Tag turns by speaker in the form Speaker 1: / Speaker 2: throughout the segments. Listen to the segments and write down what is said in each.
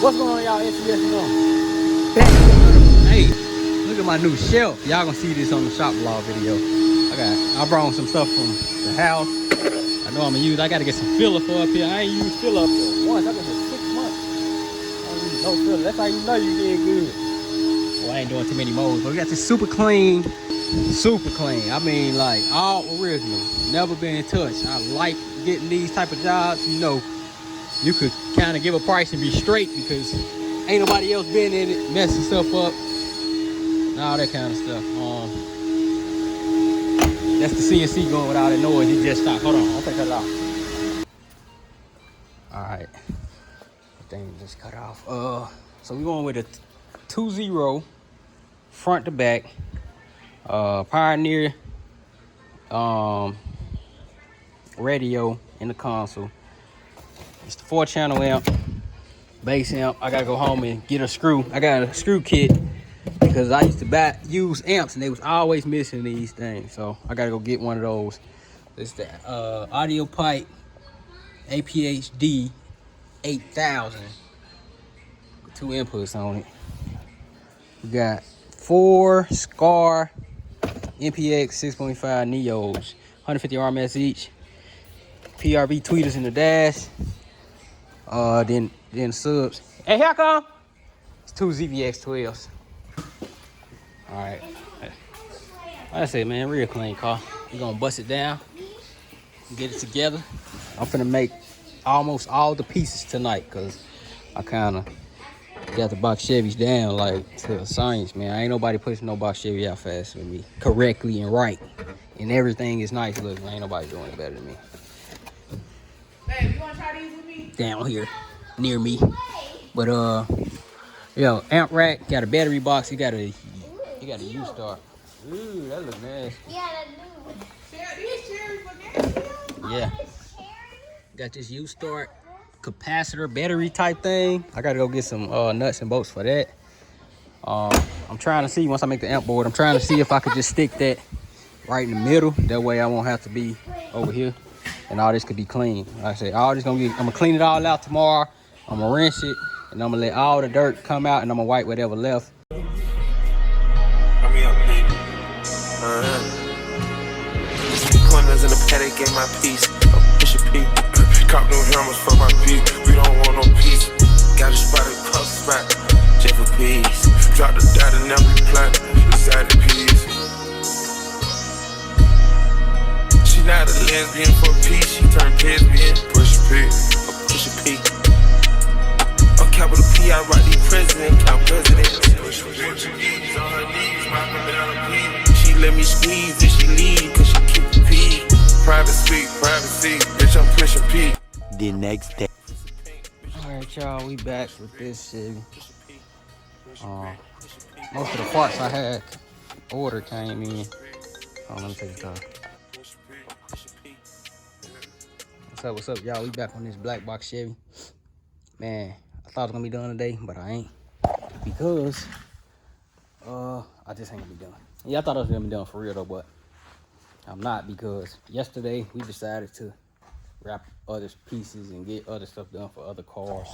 Speaker 1: What's going on, y'all? Hey, look at my new shelf. Y'all gonna see this on the shop vlog video. I brought some stuff from the house. I know I'm gonna use. I gotta get some filler for up here. I ain't used filler up here once. I've been here 6 months. I don't use no filler. That's how you know you did good. Well, I ain't doing too many molds, but we got this super clean. Super clean. I mean, like all original. Never been touched. I like getting these type of jobs. You know, you could kind of give a price and be straight because ain't nobody else been in it, messing stuff up, and all that kind of stuff. That's the CNC going with all that noise. It just stopped. Hold on, I'll take that off. All right, the thing just cut off. So we going with a 2.0 front to back. Pioneer radio in the console. It's the 4-channel amp, bass amp. I gotta go home and get a screw. I got a screw kit because I used to use amps and they was always missing these things. So I gotta go get one of those. It's the audio pipe APHD 8000 with 2 inputs on it. We got 4 Skar MPX 6.5 Neos, 150 RMS each. PRV tweeters in the dash. Then subs. Hey, here I come. It's 2 ZVX 12s. All right. Like I said, man, real clean car. We're gonna bust it down, get it together. I'm finna make almost all the pieces tonight because I kind of got the box Chevys down like to a science, man. Ain't nobody pushing no box Chevy out fast with me, correctly and right, and everything is nice looking. Ain't nobody doing it better than me.
Speaker 2: Babe, you wanna try these with me?
Speaker 1: Down here, near me. But yo, amp rack got a battery box. You got a U-Star. Ooh, that look nasty.
Speaker 2: Yeah, that do. These cherries for nasty.
Speaker 1: Yeah. Got this U-Star capacitor battery type thing. I gotta go get some nuts and bolts for that. I'm trying to see once I make the amp board. I'm trying to see if I could just stick that right in the middle. That way I won't have to be over here, and all this could be clean. Like I said, I'm gonna clean it all out tomorrow. I'm gonna rinse it, and I'm gonna let all the dirt come out, and I'm gonna wipe whatever left.
Speaker 3: Corners in the paddock, get my piece. Push a P. Cop new hammers for my P. We don't want no peace. Got a spot at puff spot. J for peace. Drop the dot and now we plot. Inside the piece. She not a lesbian for peace. She turned lesbian. Push a P. Push a P. On capital P, I write the president. Count president. Push a Portuguese on her knees. Mopping down the P. She let me squeeze and she leave cause she keep the P. Private speak, privacy, bitch, I'm pushing P.
Speaker 4: The next day.
Speaker 1: Alright, y'all, we back with this Chevy. Most of the parts I had ordered came in. Let me take this off. What's up, y'all? We back on this black box Chevy. Man, I thought it was gonna be done today, but I ain't. Because I just ain't gonna be done. Yeah, I thought I was gonna be done for real though, but I'm not, because yesterday we decided to wrap other pieces and get other stuff done for other cars.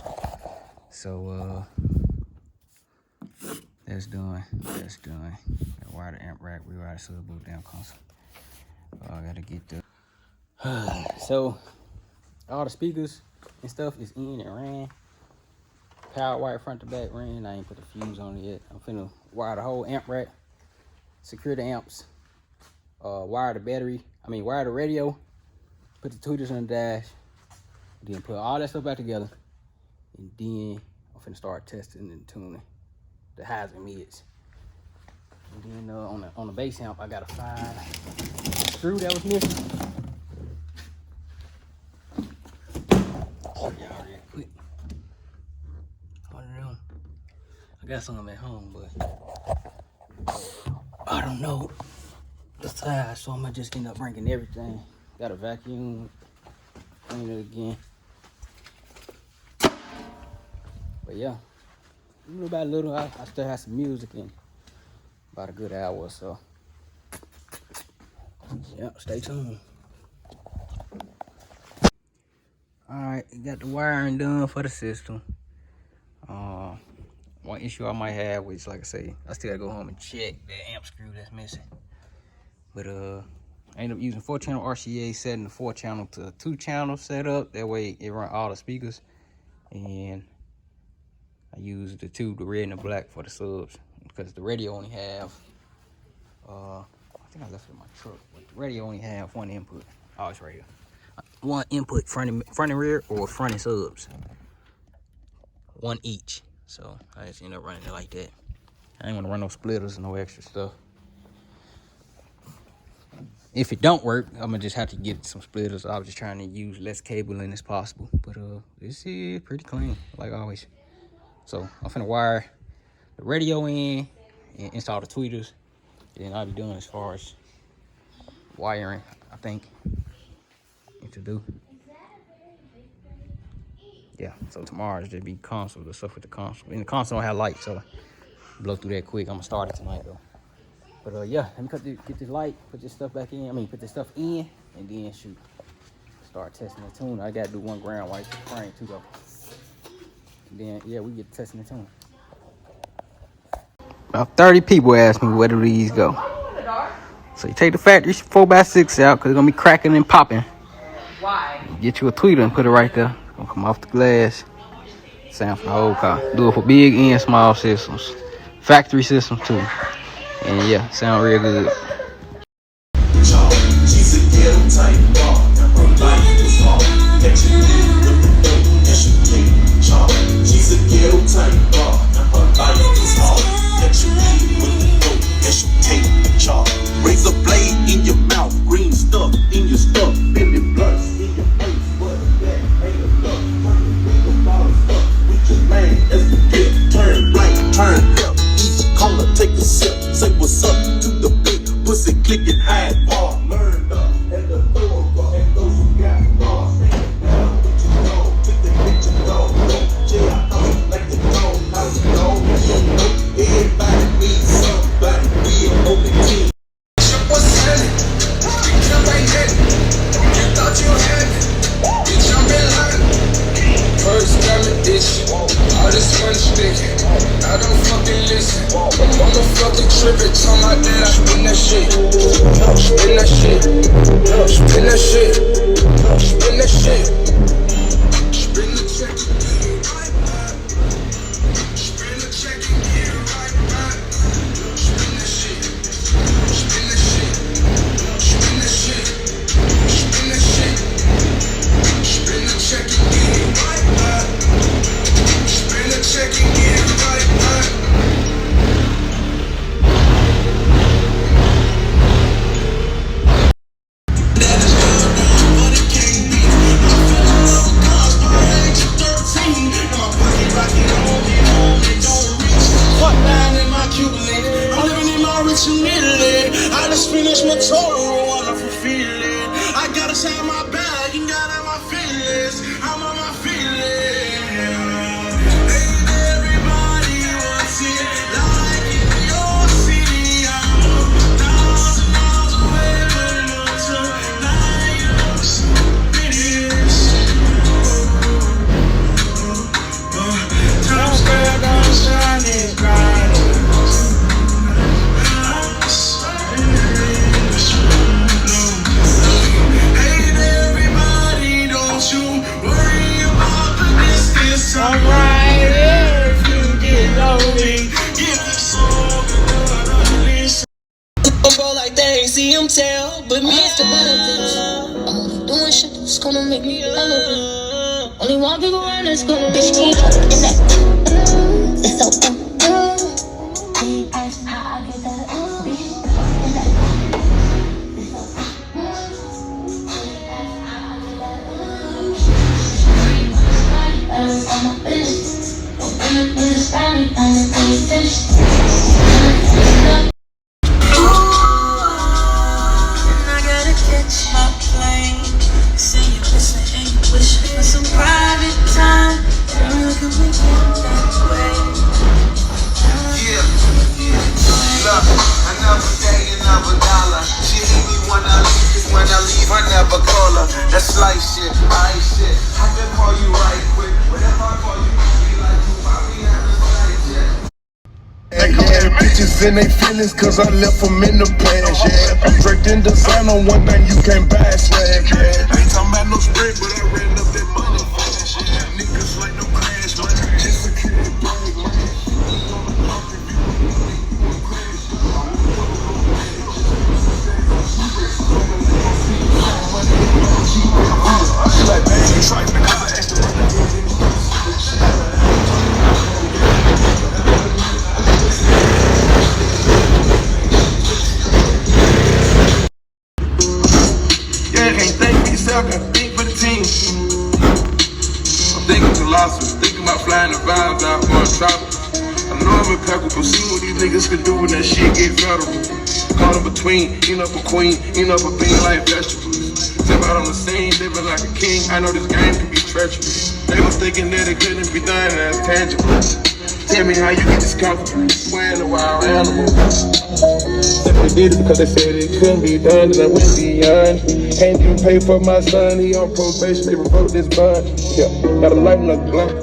Speaker 1: So that's done. That's done. Got wire the amp rack, rewire the sub boot down console. I gotta get the so all the speakers and stuff is in and ran. Power wire front to back ran. I ain't put the fuse on it yet. I'm finna wire the whole amp rack, secure the amps, wire the radio, put the tweeters on the dash, then put all that stuff back together, and then I'm finna start testing and tuning the highs and mids. And then on the bass amp, I gotta find the screw that was missing. I got some at home, but I don't know the size, so I'm gonna just end up bringing everything. Got a vacuum, clean it again. But yeah, little by little, I still have some music in about a good hour or so. Yeah, stay tuned. All right, got the wiring done for the system. issue I might have, which, like I say, I still gotta go home and check that amp screw that's missing. But I ended up using 4-channel RCA, setting the 4-channel to 2-channel setup. That way it run all the speakers. And I used the red and the black for the subs, because the radio only have I think I left it in my truck, but the radio only have one input. Oh, it's radio. One input, front and rear, or front and subs. One each. So I just end up running it like that. I ain't want to run no splitters and no extra stuff. If it don't work, I'm gonna just have to get some splitters. I was just trying to use less cabling as possible. But this is pretty clean, like always. So I'm finna wire the radio in and install the tweeters. And then I'll be doing as far as wiring, I think, to do. Yeah, so tomorrow is just be console, the stuff with the console. And the console don't have light, so blow through that quick. I'm gonna start it tonight though. But yeah, let me get this light, put this stuff back in. I mean, put this stuff in, and then shoot. Start testing the tune. I gotta do 1 ground white frame too though. And then yeah, we get testing the tune. About 30 people asked me where do these go. So you take the factory 4x6 out, because it's going to be cracking and popping.
Speaker 2: Why?
Speaker 1: Get you a tweeter and put it right there. It's going to come off the glass. Sound for the whole car. Do it for big and small systems. Factory systems too. And yeah, sound real good.
Speaker 3: Razor blade in your mouth, green stuff in your stuff, Billy blunts in your face. What that ain't enough. Think about stuff with your man as the dip. Turn right, turn left, each corner take a sip. Say what's up to the big pussy, clicking high bar. Learned up at the door, and those who got lost. Stand down with your dog, took the picture dog. Yeah, I thought like the dog, how's it go? Everybody needs somebody, we on the team. What's happening? You jump right in. You thought you had it. You jumping like first time in this. All this fun stick. I don't fucking listen. My motherfucking trippin'. Tell my dad I spin that shit. Spin that shit. Spin that shit. Spin that shit. Spin the check. Spin the check and get it right back. Spin that shit. Spin that shit. Spin the shit. Spin the shit. Spin the check and get it right back. Spin the check and get it right back. I just finished my total, wanna fulfill it. I gotta shine my bag and gotta have my feelings. I'm on my feelings. Ain't everybody wants it like in your city. I'm 1,000 miles away, but not tonight. Times Square don't shine as bright. Alright, if you get lonely, give me some bro like they ain't see him tell, but me it's the better bitch. I'm only doing shit that's gonna make me relevant. Only one people around that's gonna make me relevant. It's so how I get that that's like shit, I ain't shit. I can call you right quick. Whatever I call you, be like you. bitches in they feelings, cause I left them in the past, yeah. I'm draped in design on one thing you can't buy, swag, yeah. I ain't talking about no spread, but I ran up that money fast, yeah. Niggas like no crash, man. Just a kid, bag, man. Like, man, you try because I asked the yeah, can't think for yourself, can't think for the team. I'm thinking philosophy, thinking about flying the vibes out on travel. I know I'm impeccable, see what these niggas can do when that shit get federal. Caught in between, eating up a queen, eating up a bean like vegetables. Step out on the scene, living like a king. I know this game can be treacherous. They was thinking that it couldn't be done as tangible. Tell me how you get this confidence, wearing a wild animal. Simply did it because they said it couldn't be done, and I went beyond. Can't even pay for my son, he on probation, they revoked this bond. Yeah, gotta lighten up the blunt.